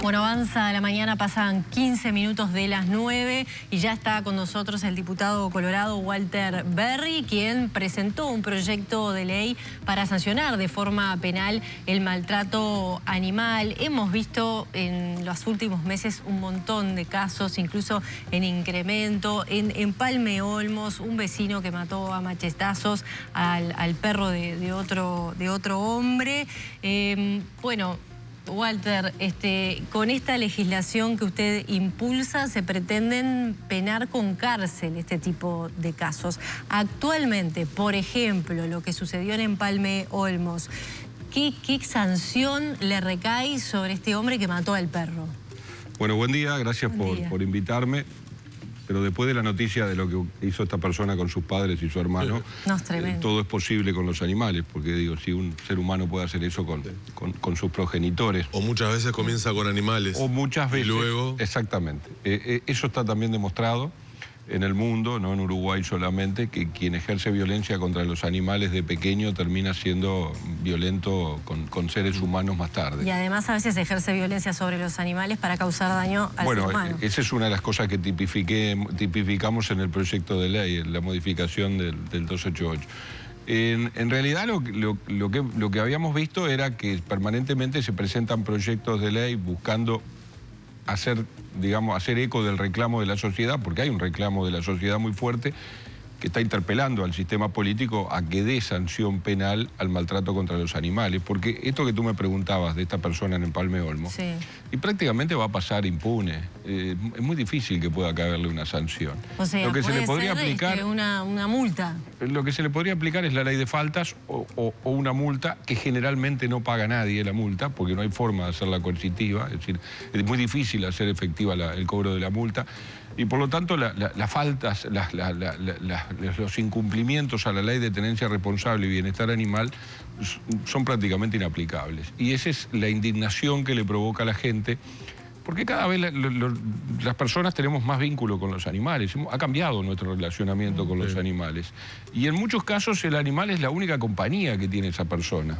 Bueno, avanza la mañana, pasan 15 minutos de las 9 y ya está con nosotros el diputado colorado Walter Berry, quien presentó un proyecto de ley para sancionar de forma penal el maltrato animal. Hemos visto en los últimos meses un montón de casos, incluso en incremento. En Empalme Olmos, un vecino que mató a machetazos al perro de otro hombre. Bueno, Walter, con esta legislación que usted impulsa se pretenden penar con cárcel este tipo de casos. Actualmente, por ejemplo, lo que sucedió en Empalme Olmos, ¿qué sanción le recae sobre este hombre que mató al perro? Bueno, buen día, gracias por invitarme. Pero después de la noticia de lo que hizo esta persona con sus padres y su hermano, no, es tremendo. Todo es posible con los animales, porque digo, si un ser humano puede hacer eso con sus progenitores. O muchas veces comienza con animales. O muchas veces. Y luego... Exactamente. Eso está también demostrado en el mundo, no en Uruguay solamente, que quien ejerce violencia contra los animales de pequeño termina siendo violento con seres humanos más tarde. Y además a veces ejerce violencia sobre los animales para causar daño al ser humano. Bueno, esa es una de las cosas que tipificamos en el proyecto de ley, en la modificación del 288. En realidad lo que habíamos visto era que permanentemente se presentan proyectos de ley buscando hacer eco del reclamo de la sociedad, porque hay un reclamo de la sociedad muy fuerte que está interpelando al sistema político a que dé sanción penal al maltrato contra los animales, porque esto que tú me preguntabas de esta persona en Empalme Olmos, sí, y prácticamente va a pasar impune. Es muy difícil que pueda caberle una sanción. O sea, lo que se le podría aplicar, una multa. Lo que se le podría aplicar es la ley de faltas o una multa que generalmente no paga nadie la multa, porque no hay forma de hacerla coercitiva, es decir, es muy difícil hacer efectiva el cobro de la multa. Y por lo tanto las faltas, los incumplimientos a la ley de tenencia responsable y bienestar animal son prácticamente inaplicables. Y esa es la indignación que le provoca a la gente, porque cada vez las personas tenemos más vínculo con los animales. Ha cambiado nuestro relacionamiento con los animales. Y en muchos casos el animal es la única compañía que tiene esa persona.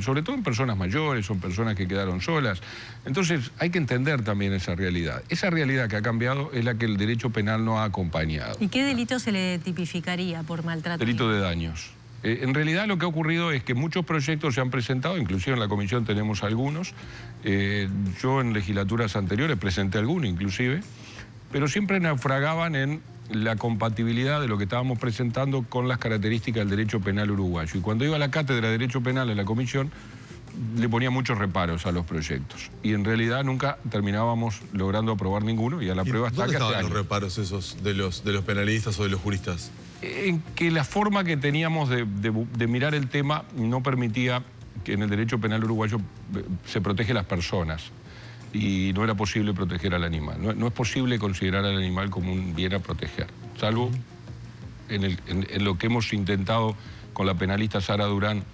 Sobre todo en personas mayores, son personas que quedaron solas. Entonces hay que entender también esa realidad. Esa realidad que ha cambiado es la que el derecho penal no ha acompañado. ¿Y qué delito se le tipificaría por maltrato? Delito de daños. En realidad lo que ha ocurrido es que muchos proyectos se han presentado, inclusive en la comisión tenemos algunos. Yo en legislaturas anteriores presenté algunos inclusive, pero siempre naufragaban en la compatibilidad de lo que estábamos presentando con las características del derecho penal uruguayo. Y cuando iba a la cátedra de Derecho Penal en la comisión, le ponía muchos reparos a los proyectos. Y en realidad nunca terminábamos logrando aprobar ninguno, y a la prueba está que ¿Dónde estaban los reparos esos de los penalistas o de los juristas? En que la forma que teníamos de mirar el tema no permitía que en el derecho penal uruguayo se protege a las personas y no era posible proteger al animal. No es posible considerar al animal como un bien a proteger, salvo en lo que hemos intentado con la penalista Sara Durán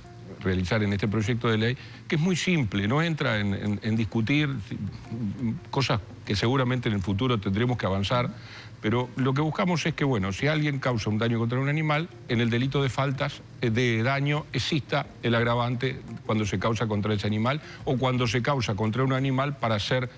realizar en este proyecto de ley, que es muy simple, no entra en discutir cosas que seguramente en el futuro tendremos que avanzar, pero lo que buscamos es que, bueno, si alguien causa un daño contra un animal, en el delito de faltas de daño exista el agravante cuando se causa contra ese animal o cuando se causa contra un animal para hacer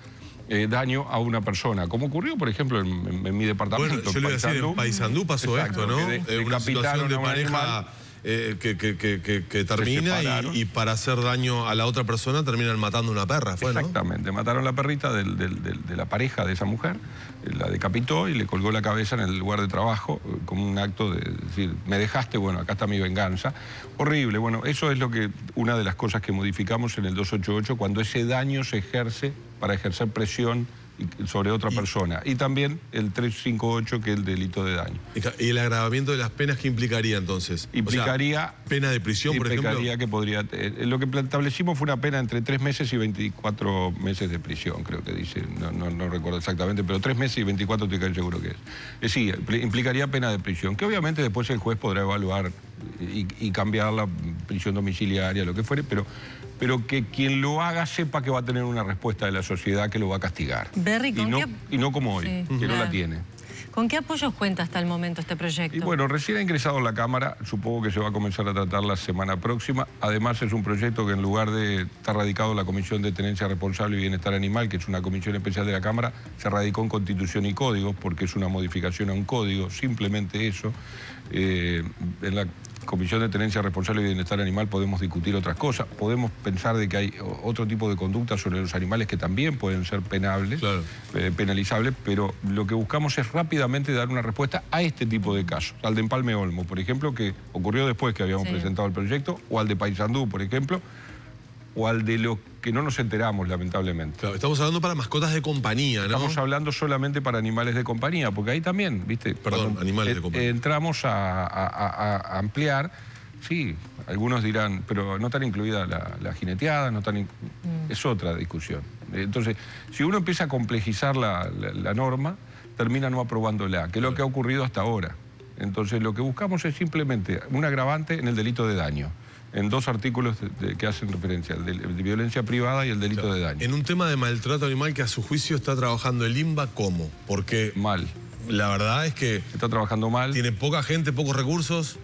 daño a una persona, como ocurrió, por ejemplo, en mi departamento. Bueno, yo le voy a decir, en Paysandú pasó esto, ¿no? Una situación de pareja que termina y para hacer daño a la otra persona terminan matando una perra, ¿no? Exactamente, mataron la perrita de la pareja de esa mujer, la decapitó y le colgó la cabeza en el lugar de trabajo como un acto de decir, me dejaste, bueno, acá está mi venganza. Horrible, bueno, eso es una de las cosas que modificamos en el 288 cuando ese daño se ejerce para ejercer presión sobre otra persona. Y también el 358, que es el delito de daño. ¿Y el agravamiento de las penas qué implicaría entonces? Implicaría... ¿Pena de prisión, por ejemplo? Implicaría que podría... lo que establecimos fue una pena entre 3 meses y 24 meses de prisión, creo que dice. No recuerdo exactamente, pero 3 meses y 24 estoy casi seguro que es. Sí, implicaría pena de prisión, que obviamente después el juez podrá evaluar y cambiar la prisión domiciliaria, lo que fuere, pero que quien lo haga sepa que va a tener una respuesta de la sociedad que lo va a castigar. Berry, y no como hoy, que no la tiene. ¿Con qué apoyos cuenta hasta el momento este proyecto? Y bueno, recién ha ingresado en la Cámara, supongo que se va a comenzar a tratar la semana próxima. Además es un proyecto que en lugar de estar radicado en la Comisión de Tenencia Responsable y Bienestar Animal, que es una comisión especial de la Cámara, se radicó en Constitución y Códigos, porque es una modificación a un código, simplemente eso. En la Comisión de Tenencia Responsable y Bienestar Animal podemos discutir otras cosas, podemos pensar de que hay otro tipo de conductas sobre los animales que también pueden ser penables, claro, penalizables, pero lo que buscamos es rápidamente dar una respuesta a este tipo de casos, al de Empalme Olmo, por ejemplo, que ocurrió después que habíamos presentado el proyecto, o al de Paysandú, por ejemplo, o al de lo que no nos enteramos, lamentablemente. Claro, estamos hablando para mascotas de compañía, ¿no? Estamos hablando solamente para animales de compañía, porque ahí también, ¿viste? Perdón, animales de compañía. Entramos a ampliar, sí, algunos dirán, pero no están incluidas la jineteada, no están es otra discusión. Entonces, si uno empieza a complejizar la norma, termina no aprobándola, que es lo que ha ocurrido hasta ahora. Entonces, lo que buscamos es simplemente un agravante en el delito de daño, en dos artículos que hacen referencia, el de violencia privada y el delito de daño. En un tema de maltrato animal que a su juicio está trabajando el INBA, ¿cómo? Porque mal. La verdad es que está trabajando mal. Tiene poca gente, pocos recursos.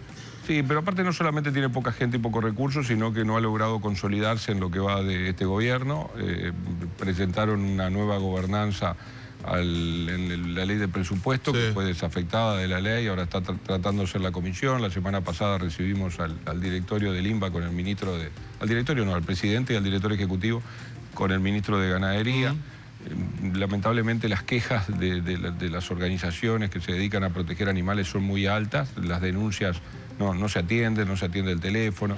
Sí, pero aparte no solamente tiene poca gente y pocos recursos, sino que no ha logrado consolidarse en lo que va de este gobierno. Presentaron una nueva gobernanza en la ley de presupuesto, que fue desafectada de la ley, ahora está tratando de ser la comisión. La semana pasada recibimos al directorio del INBA con el ministro de... Al directorio no, al presidente y al director ejecutivo con el ministro de Ganadería. Lamentablemente las quejas de las organizaciones que se dedican a proteger animales son muy altas, las denuncias no se atiende el teléfono.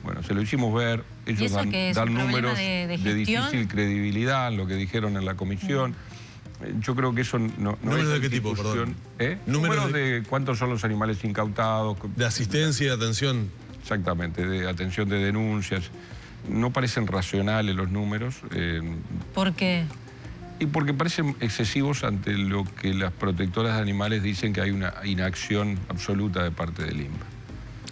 Bueno, se lo hicimos ver, ellos dan números de difícil credibilidad en lo que dijeron en la comisión. Yo creo que eso no ¿Números es de qué tipo, perdón? Números de cuántos son los animales incautados. De asistencia y de atención. Exactamente, de atención de denuncias. No parecen racionales los números. ¿Por qué? Y porque parecen excesivos ante lo que las protectoras de animales dicen, que hay una inacción absoluta de parte del INBA.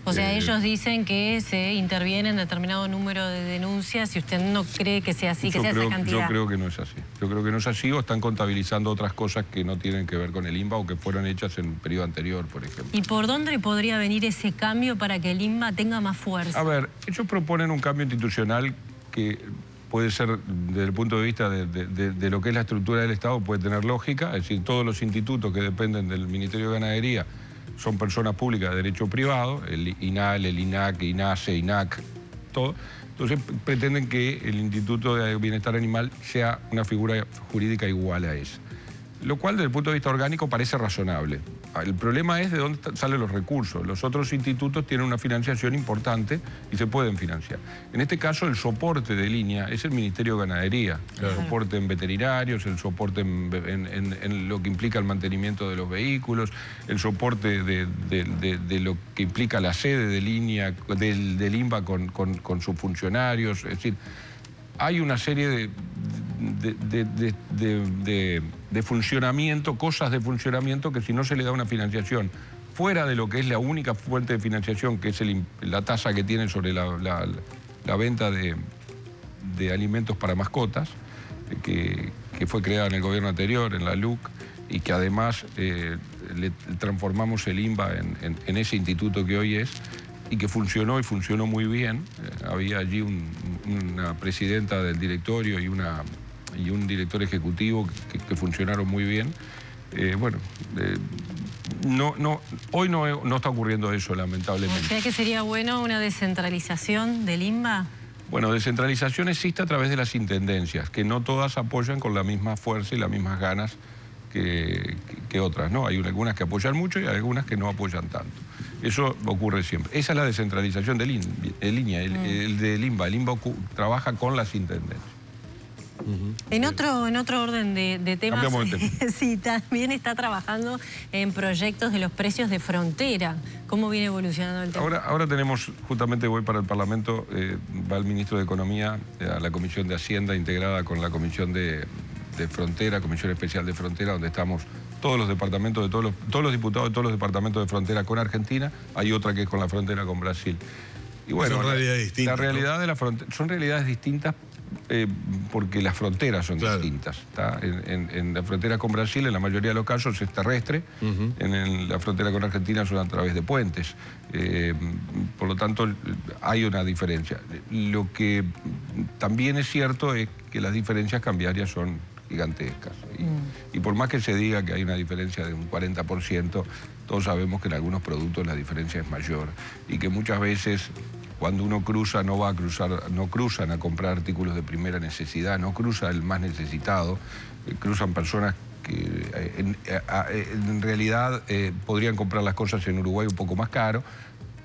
O sea, ellos dicen que se interviene en determinado número de denuncias y usted no cree que sea así, que sea esa cantidad. Yo creo que no es así. Yo creo que no es así, o están contabilizando otras cosas que no tienen que ver con el INBA o que fueron hechas en periodo anterior, por ejemplo. ¿Y por dónde podría venir ese cambio para que el INBA tenga más fuerza? A ver, ellos proponen un cambio institucional que puede ser, desde el punto de vista de lo que es la estructura del Estado, puede tener lógica. Es decir, todos los institutos que dependen del Ministerio de Ganadería son personas públicas de derecho privado, el INAL, el INAC, INACE, INAC, todo. Entonces pretenden que el Instituto de Bienestar Animal sea una figura jurídica igual a esa. Lo cual, desde el punto de vista orgánico, parece razonable. El problema es de dónde salen los recursos. Los otros institutos tienen una financiación importante y se pueden financiar. En este caso, el soporte de línea es el Ministerio de Ganadería. El soporte en veterinarios, el soporte en lo que implica el mantenimiento de los vehículos, el soporte de lo que implica la sede de línea del INBA con sus funcionarios. Es decir, hay una serie de funcionamiento, cosas de funcionamiento que si no se le da una financiación fuera de lo que es la única fuente de financiación, que es la tasa que tienen sobre la venta de alimentos para mascotas, que fue creada en el gobierno anterior, en la LUC, y que además le transformamos el INBA en ese instituto que hoy es, y que funcionó y funcionó muy bien. Había allí una presidenta del directorio y un director ejecutivo que funcionaron muy bien. Hoy no está ocurriendo eso, lamentablemente. O sea que sería bueno una descentralización del INBA. Bueno, descentralización existe a través de las intendencias, que no todas apoyan con la misma fuerza y las mismas ganas que otras, ¿no? Hay algunas que apoyan mucho y hay algunas que no apoyan tanto. Eso ocurre siempre. Esa es la descentralización del INBA. El INBA trabaja con las intendencias. En otro orden de temas, sí, también está trabajando en proyectos de los precios de frontera. ¿Cómo viene evolucionando el tema? Ahora tenemos, justamente voy para el Parlamento, va el ministro de Economía a la Comisión de Hacienda integrada con la Comisión de Frontera, Comisión Especial de Frontera, donde estamos todos los departamentos, todos los diputados de todos los departamentos de frontera con Argentina. Hay otra que es con la frontera con Brasil. Y bueno, son realidades distintas. La realidad de la frontera son realidades distintas porque las fronteras son distintas. En la frontera con Brasil, en la mayoría de los casos, es terrestre. En la frontera con Argentina son a través de puentes. Por lo tanto, hay una diferencia. Lo que también es cierto es que las diferencias cambiarias son gigantescas. Y por más que se diga que hay una diferencia de un 40%, todos sabemos que en algunos productos la diferencia es mayor. Y que muchas veces, cuando uno cruza, no cruzan a comprar artículos de primera necesidad, no cruza el más necesitado, cruzan personas que en realidad podrían comprar las cosas en Uruguay un poco más caro,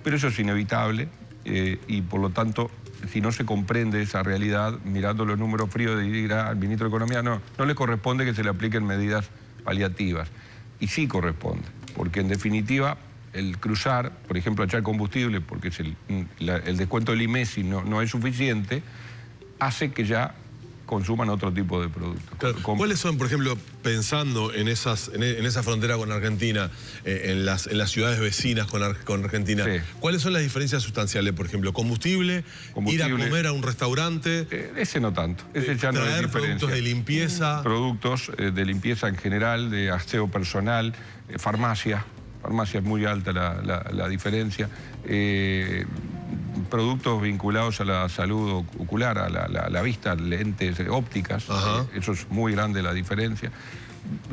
pero eso es inevitable y por lo tanto, si no se comprende esa realidad, mirando los números fríos, dirá al ministro de Economía, no le corresponde que se le apliquen medidas paliativas. Y sí corresponde, porque en definitiva el cruzar, por ejemplo, a echar combustible, porque es el descuento del IMESI no es suficiente, hace que ya consuman otro tipo de productos. Claro. ¿Cuáles son, por ejemplo, pensando en esa frontera con Argentina, en las ciudades vecinas con Argentina, cuáles son las diferencias sustanciales? Por ejemplo, combustible, ir a comer a un restaurante. Ese no tanto, ese ya no es diferencia. Productos de limpieza. Productos de limpieza en general, de aseo personal, farmacia. Farmacia es muy alta la diferencia. Productos vinculados a la salud ocular, a la vista, lentes, ópticas. Eso es muy grande la diferencia.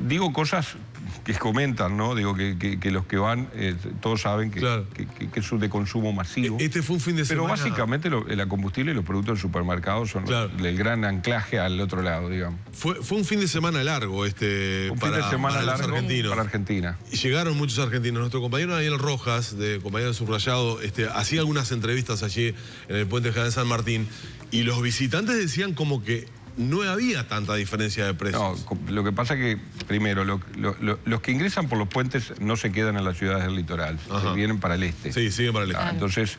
Digo cosas que comentan, ¿no? Digo que los que van, todos saben que es de consumo masivo. Este fue un fin de semana. Pero básicamente la combustible y los productos del supermercado son el gran anclaje al otro lado, digamos. Fue un fin de semana largo para los argentinos. Para Argentina. Y llegaron muchos argentinos. Nuestro compañero Daniel Rojas, compañero de Subrayado, hacía algunas entrevistas allí en el Puente General San Martín, y los visitantes decían como que no había tanta diferencia de precios. No, lo que pasa es que, primero, los que ingresan por los puentes no se quedan en las ciudades del litoral, vienen para el este. Sí, siguen para el este. Entonces,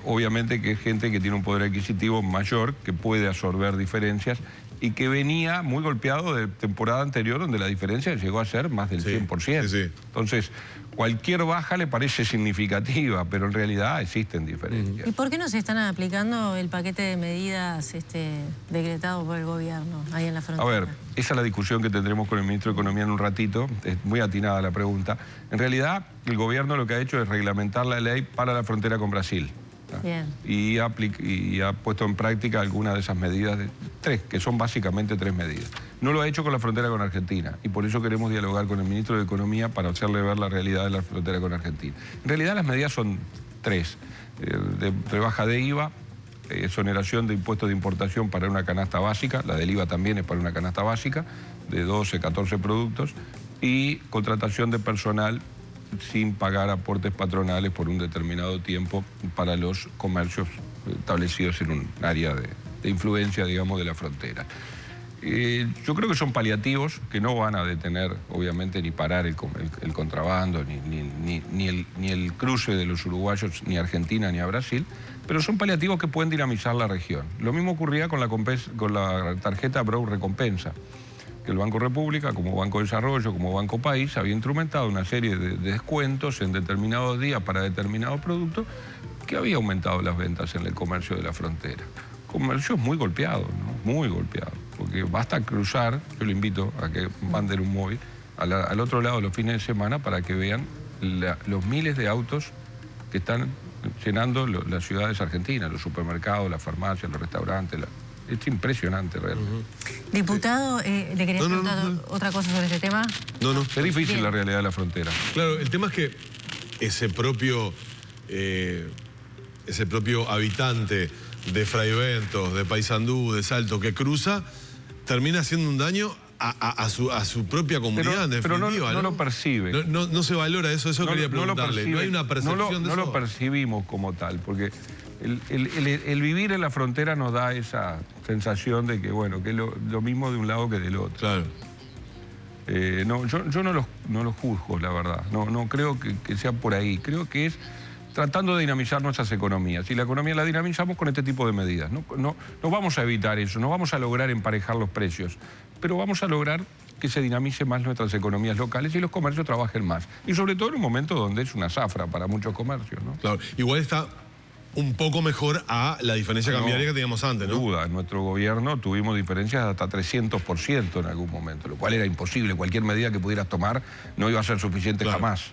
obviamente que es gente que tiene un poder adquisitivo mayor, que puede absorber diferencias, y que venía muy golpeado de temporada anterior, donde la diferencia llegó a ser más del 100%. Entonces, cualquier baja le parece significativa, pero en realidad existen diferencias. ¿Y por qué no se están aplicando el paquete de medidas decretado por el gobierno ahí en la frontera? A ver, esa es la discusión que tendremos con el ministro de Economía en un ratito. Es muy atinada la pregunta. En realidad, el gobierno lo que ha hecho es reglamentar la ley para la frontera con Brasil. Bien. Y ha puesto en práctica algunas de esas medidas, que son básicamente 3 medidas. No lo ha hecho con la frontera con Argentina, y por eso queremos dialogar con el ministro de Economía para hacerle ver la realidad de la frontera con Argentina. En realidad las medidas son 3. De rebaja de IVA, exoneración de impuestos de importación para una canasta básica, la del IVA también es para una canasta básica, de 12, 14 productos, y contratación de personal sin pagar aportes patronales por un determinado tiempo para los comercios establecidos en un área de influencia, digamos, de la frontera. Yo creo que son paliativos que no van a detener, obviamente, ni parar el contrabando, ni el cruce de los uruguayos, ni a Argentina, ni a Brasil, pero son paliativos que pueden dinamizar la región. Lo mismo ocurría con la tarjeta Brown Recompensa, que el Banco República, como Banco de Desarrollo, como Banco País, había instrumentado una serie de descuentos en determinados días para determinados productos que había aumentado las ventas en el comercio de la frontera. Comercio muy golpeado, ¿no? Muy golpeado, porque basta cruzar, yo le invito a que manden un móvil al otro lado los fines de semana para que vean los miles de autos que están llenando las ciudades argentinas, los supermercados, las farmacias, los restaurantes, es impresionante realmente. Diputado, ¿le quería preguntar otra cosa sobre este tema? No. Es difícil la realidad de la frontera. Claro, el tema es que ese propio habitante de Fraiventos, de Paysandú, de Salto, que cruza, termina haciendo un daño a su propia comunidad, en definitiva. Pero no lo percibe. No se valora eso quería preguntarle. No hay una percepción de eso. No lo percibimos como tal, porque el vivir en la frontera nos da esa sensación de que, bueno, que es lo mismo de un lado que del otro. Claro. Yo no los juzgo, la verdad. No creo que sea por ahí. Creo que es tratando de dinamizar nuestras economías. Y la economía la dinamizamos con este tipo de medidas. No vamos a evitar eso, no vamos a lograr emparejar los precios, pero vamos a lograr que se dinamice más nuestras economías locales y los comercios trabajen más. Y sobre todo en un momento donde es una zafra para muchos comercios, ¿no? Claro, igual está un poco mejor a la diferencia cambiaria que teníamos antes, ¿no? Sin duda, en nuestro gobierno tuvimos diferencias de hasta 300% en algún momento, lo cual era imposible. Cualquier medida que pudieras tomar no iba a ser suficiente jamás.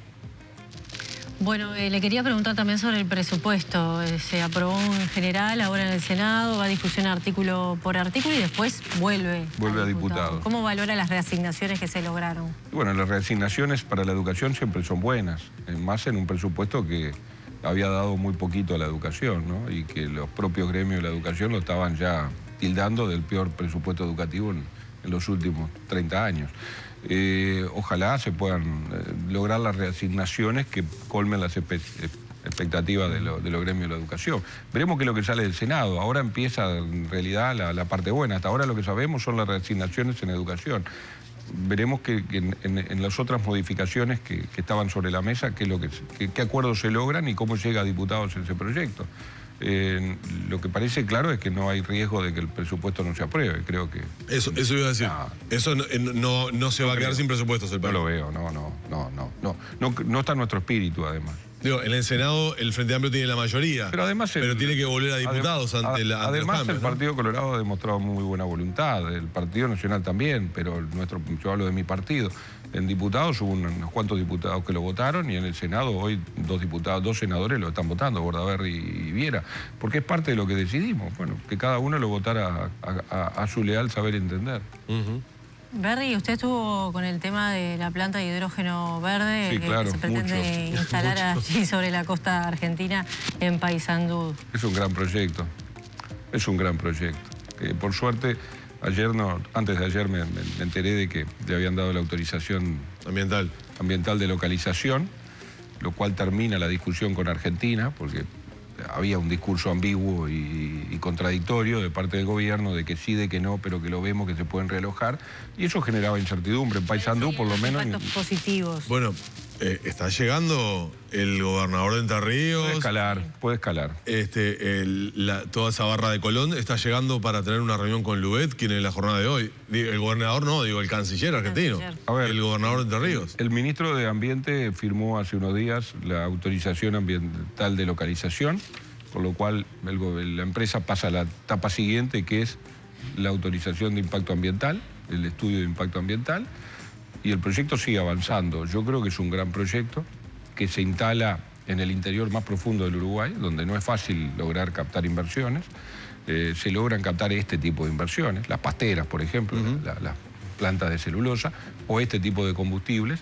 Bueno, le quería preguntar también sobre el presupuesto. Se aprobó en general, ahora en el Senado, va a discusión artículo por artículo y después vuelve a diputado. ¿Cómo valora las reasignaciones que se lograron? Bueno, las reasignaciones para la educación siempre son buenas, más en un presupuesto que había dado muy poquito a la educación, ¿no? Y que los propios gremios de la educación lo estaban ya tildando del peor presupuesto educativo en los últimos 30 años. Ojalá se puedan lograr las reasignaciones que colmen las expectativas de los gremios de la educación. Veremos qué es lo que sale del Senado. Ahora empieza en realidad la parte buena. Hasta ahora lo que sabemos son las reasignaciones en educación. Veremos que en las otras modificaciones que estaban sobre la mesa, qué acuerdos se logran y cómo llega a diputados ese proyecto. Lo que parece claro es que no hay riesgo de que el presupuesto no se apruebe, creo que... Eso iba a decir. Eso no se va a quedar sin presupuestos el país. No lo veo, no está en nuestro espíritu, además. Digo, en el Senado el Frente Amplio tiene la mayoría, pero tiene que volver a diputados ante los cambios, el Partido Colorado ha demostrado muy buena voluntad, el Partido Nacional también, pero yo hablo de mi partido. En diputados hubo unos cuantos diputados que lo votaron y en el Senado hoy dos senadores lo están votando, Bordaberry y Viera, porque es parte de lo que decidimos, bueno, que cada uno lo votara a su leal saber entender. Berry, usted estuvo con el tema de la planta de hidrógeno verde que se pretende instalar allí sobre la costa argentina en Paysandú. Es un gran proyecto, por suerte, antes de ayer me enteré de que le habían dado la autorización ambiental de localización, lo cual termina la discusión con Argentina, porque había un discurso ambiguo y contradictorio de parte del gobierno de que sí, de que no, pero que lo vemos que se pueden realojar, y eso generaba incertidumbre en Paysandú, por lo menos. Impactos positivos. Bueno, está llegando el gobernador de Entre Ríos. Puede escalar. Toda esa barra de Colón está llegando para tener una reunión con Luet, quien en la jornada de hoy. El gobernador no, el canciller argentino. A ver, el gobernador de Entre Ríos. El ministro de Ambiente firmó hace unos días la autorización ambiental de localización, por lo cual la empresa pasa a la etapa siguiente, que es la autorización de impacto ambiental, el estudio de impacto ambiental. Y el proyecto sigue avanzando. Yo creo que es un gran proyecto que se instala en el interior más profundo del Uruguay, donde no es fácil lograr captar inversiones. Se logran captar este tipo de inversiones, las pasteras, por ejemplo, las plantas de celulosa, o este tipo de combustibles,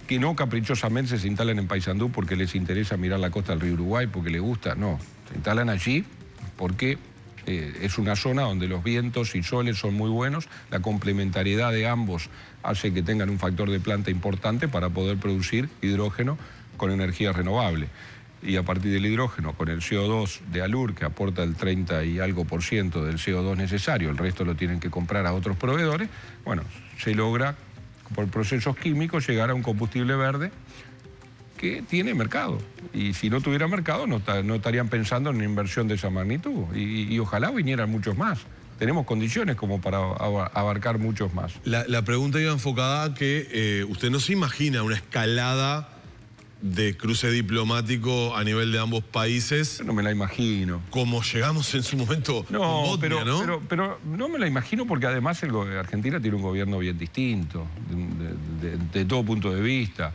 que no caprichosamente se instalan en Paysandú porque les interesa mirar la costa del río Uruguay, porque les gusta, no. Se instalan allí porque es una zona donde los vientos y soles son muy buenos, la complementariedad de ambos hace que tengan un factor de planta importante para poder producir hidrógeno con energía renovable. Y a partir del hidrógeno, con el CO2 de Alur, que aporta el 30 y algo % del CO2 necesario, el resto lo tienen que comprar a otros proveedores, bueno, se logra por procesos químicos llegar a un combustible verde que tiene mercado. Y si no tuviera mercado no estarían pensando en una inversión de esa magnitud. Y ojalá vinieran muchos más. Tenemos condiciones como para abarcar muchos más. La pregunta iba enfocada a que usted no se imagina una escalada de cruce diplomático a nivel de ambos países. No me la imagino. Como llegamos en su momento con Botnia, ¿no? Pero no me la imagino porque además Argentina tiene un gobierno bien distinto, de todo punto de vista.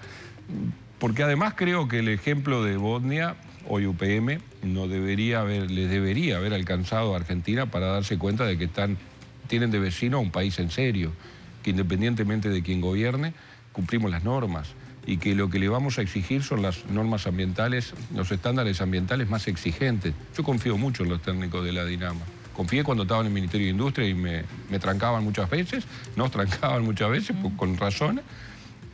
Porque además creo que el ejemplo de Botnia, hoy UPM, les debería haber alcanzado a Argentina para darse cuenta de que tienen de vecino a un país en serio, que independientemente de quién gobierne, cumplimos las normas y que lo que le vamos a exigir son las normas ambientales, los estándares ambientales más exigentes. Yo confío mucho en los técnicos de la Dinama. Confié cuando estaba en el Ministerio de Industria y me trancaban muchas veces, nos trancaban muchas veces, con razones.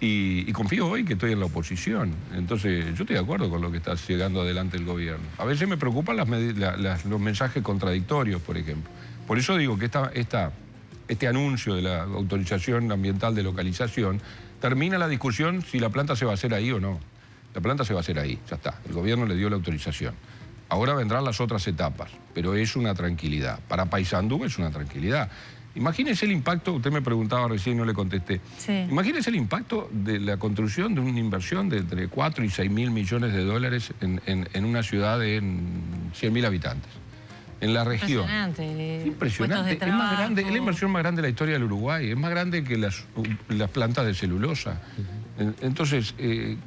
Y confío hoy que estoy en la oposición. Entonces, yo estoy de acuerdo con lo que está llegando adelante el gobierno. A veces me preocupan los mensajes contradictorios, por ejemplo. Por eso digo que este anuncio de la autorización ambiental de localización termina la discusión si la planta se va a hacer ahí o no. La planta se va a hacer ahí, ya está. El gobierno le dio la autorización. Ahora vendrán las otras etapas, pero es una tranquilidad. Para Paysandú es una tranquilidad. Imagínese el impacto, usted me preguntaba recién y no le contesté. Sí. Imagínese el impacto de la construcción de una inversión de entre 4 y 6 mil millones de dólares en una ciudad de 100.000 habitantes. En la región. Impresionante. Impresionante. Es más grande, es la inversión más grande de la historia del Uruguay. Es más grande que las plantas de celulosa. Entonces,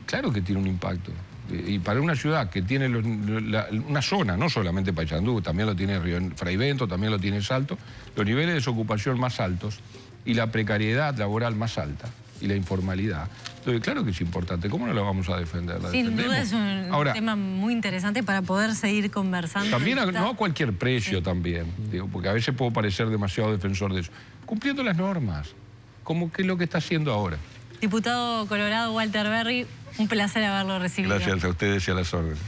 claro que tiene un impacto. Y para una ciudad que tiene una zona, no solamente Paysandú, también lo tiene Fray Bento, también lo tiene Salto, los niveles de desocupación más altos y la precariedad laboral más alta y la informalidad. Entonces, claro que es importante. ¿Cómo no la vamos a defender? Sin duda es un tema muy interesante para poder seguir conversando. También no a cualquier precio también, digo, porque a veces puedo parecer demasiado defensor de eso. Cumpliendo las normas, como que es lo que está haciendo ahora. Diputado colorado Walter Berry, un placer haberlo recibido. Gracias a ustedes y a las órdenes.